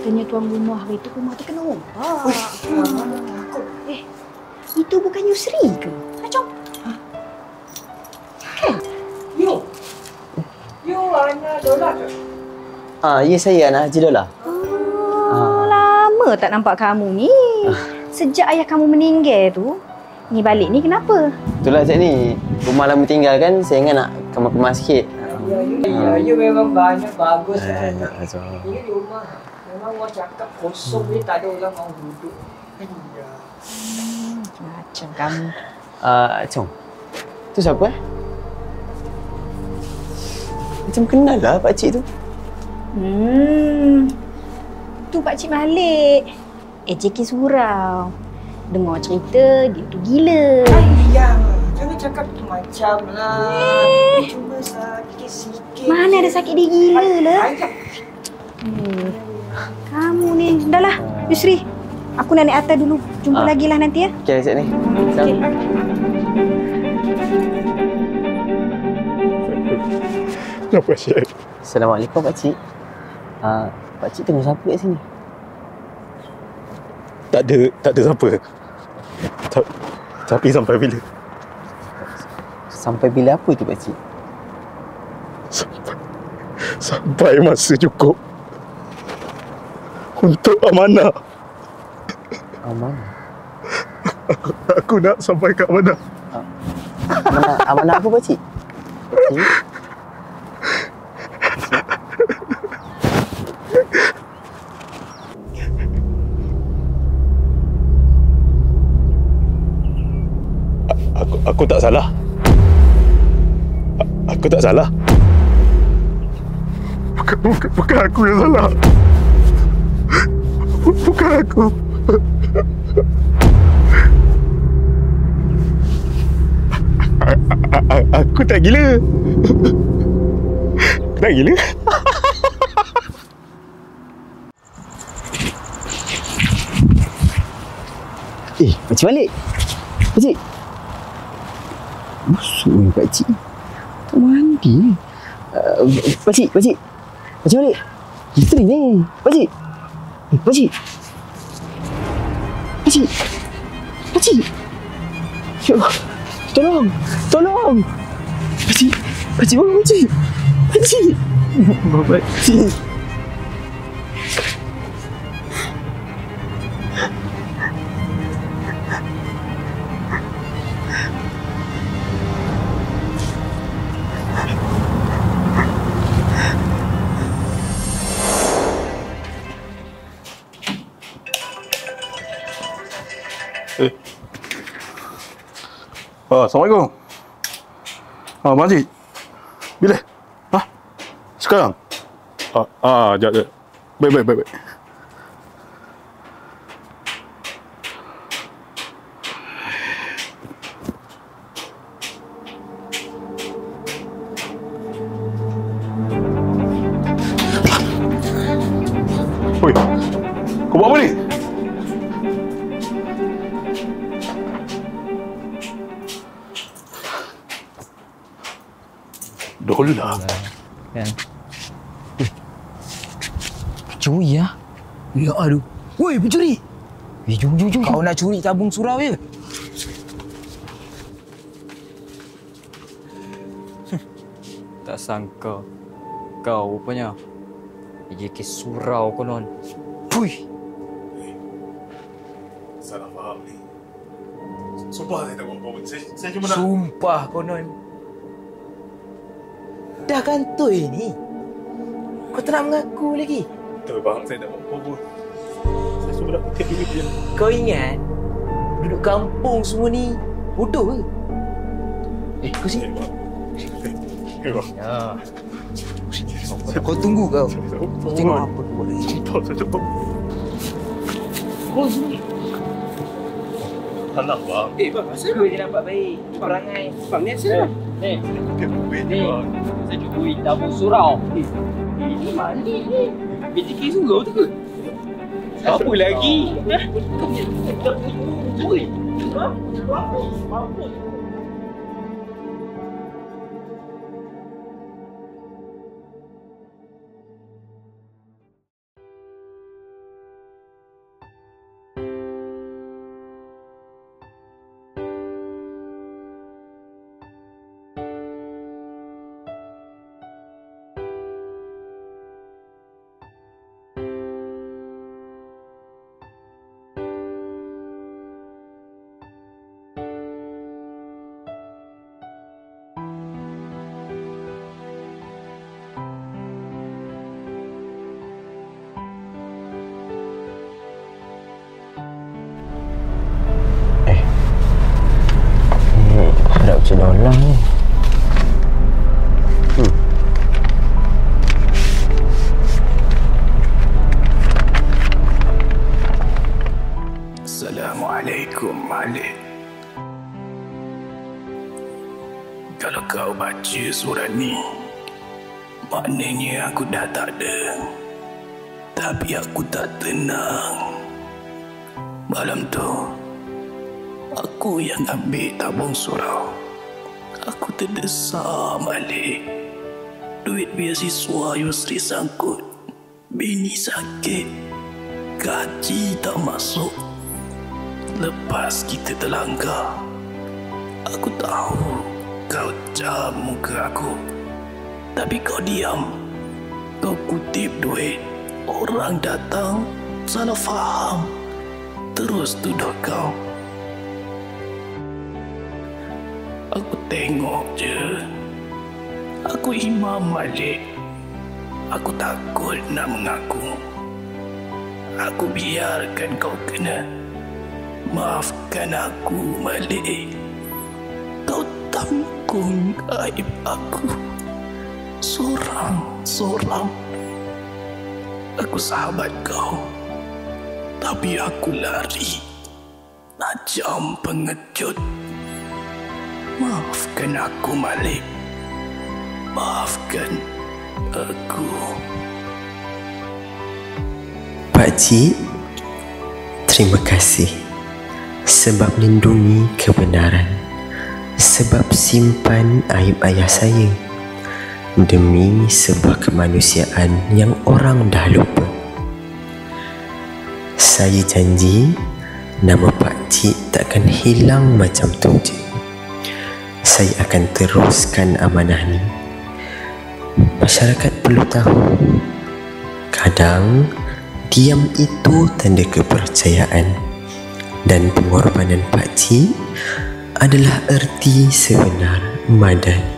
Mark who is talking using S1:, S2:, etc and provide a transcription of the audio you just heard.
S1: Katanya tuan rumah hari tu rumah tu kena rompak. Itu bukan Yusri ke? Jom. Kan?
S2: You anak Dola ke?
S3: Ya saya anak Haji Dola.
S1: Lama tak nampak kamu ni. Sejak ayah kamu meninggal tu. Ni balik ni kenapa?
S3: Itulah Cik ni. Rumah lama tinggal kan, saya ingat nak kemas-kemas sikit.
S2: Ya, memang banyak bagus kan.
S3: Azhar.
S2: Ini di rumah. Memang orang cakap kosong ni tak ada orang mau duduk. Ya.
S1: Macam kamu.
S3: Chong. Tu siapa Macam kenal lah pakcik tu.
S1: Tu Pakcik Malik. AJK Surau. Dengar cerita dia tu gila.
S2: Ayah, jangan cakap macam lah. Cuma sakit sikit.
S1: Mana ada sakit dia gila lah.
S2: Ayah.
S1: Kamu ni. Dah lah, Yusri. Aku nak naik atas dulu. Jumpa lagi lah nanti ya.
S3: Okey, Cik ni.
S1: Okey.
S4: Kenapa Syed?
S3: Assalamualaikum pakcik. Pakcik tengok siapa kat sini?
S4: Tak ada siapa. Tapi sampai bila?
S3: Sampai bila apa tu pakcik?
S4: Sampai masa cukup untuk amanah.
S3: Amanah?
S4: Aku nak sampai ke amanah.
S3: Amanah apa pakcik? Pakcik?
S4: Aku tak salah. Aku tak salah. Bukan aku yang salah. Bukan aku. Aku tak gila. Aku tak gila.
S3: Pakcik balik. Pakcik. Busuk ni pakcik. Tak mandi. Pakcik. Pakcik balik. Isteri ni. Pakcik. Pakcik. Ya Allah. Tolong. Pakcik. Bangun pakcik. Pakcik.
S4: Assalamualaikum. Makcik. Bila? Sekarang? Sekejap. Baik. Oi, kau buat apa ni? Dola.
S3: Kan. Pencuri ya?
S5: Ya aduh. Woi, pencuri.
S3: Jom.
S5: Kau nak curi tabung surau ya?
S6: Tak sangka kau rupanya AJK Surau konon. Pui.
S4: Salah faham ni. Sumpah saya tak buat apa-apa. Saya cuma nak...
S5: Sumpah konon. Dah kantoi ni. Kau tak nak mengaku lagi?
S4: Tak bang, saya tak buat apa-apa. Saya cuma nak kutip duit je.
S5: Kau ingat duduk kampung semua ni bodoh ke? Kau sini.
S4: Bang.
S5: Ya. Kau tunggu kau. Tengok apa kau buat lagi.
S4: Sumpah saya tak buat.
S5: Kau sini.
S4: Alah bang.
S5: Bang, asal kau je nampak baik. Perangai. Bang, ni asal?
S4: Dia duit je bang.
S6: Saya curi tabung surau. Ini mandi ni. AJK Surau tu ke? Apa lagi? Oi.
S7: Kalau kau baca surat ni, maknanya aku dah tak ada. Tapi aku tak tenang. Malam tu, aku yang ambil tabung surau. Aku terdesak balik. Duit beasiswa Yusri sangkut. Bini sakit. Gaji tak masuk. Lepas kita terlanggar, aku tahu kau cam muka aku. Tapi kau diam. Kau kutip duit. Orang datang salah faham. Terus tuduh kau. Aku tengok je. Aku imam balik. Aku takut nak mengaku. Aku biarkan kau kena. Maafkan aku, Malik. Kau tanggung aib aku. Sorang-sorang. Aku sahabat kau. Tapi aku lari. Najam pengecut. Maafkan aku, Malik. Maafkan aku.
S8: Pakcik, terima kasih sebab lindungi kebenaran, sebab simpan aib ayah saya demi sebuah kemanusiaan yang orang dah lupa. Saya janji nama pakcik takkan hilang macam tu je. Saya akan teruskan amanah ni. Masyarakat perlu tahu, kadang diam itu tanda kepercayaan, dan pengorbanan pakcik adalah erti sebenar Madani.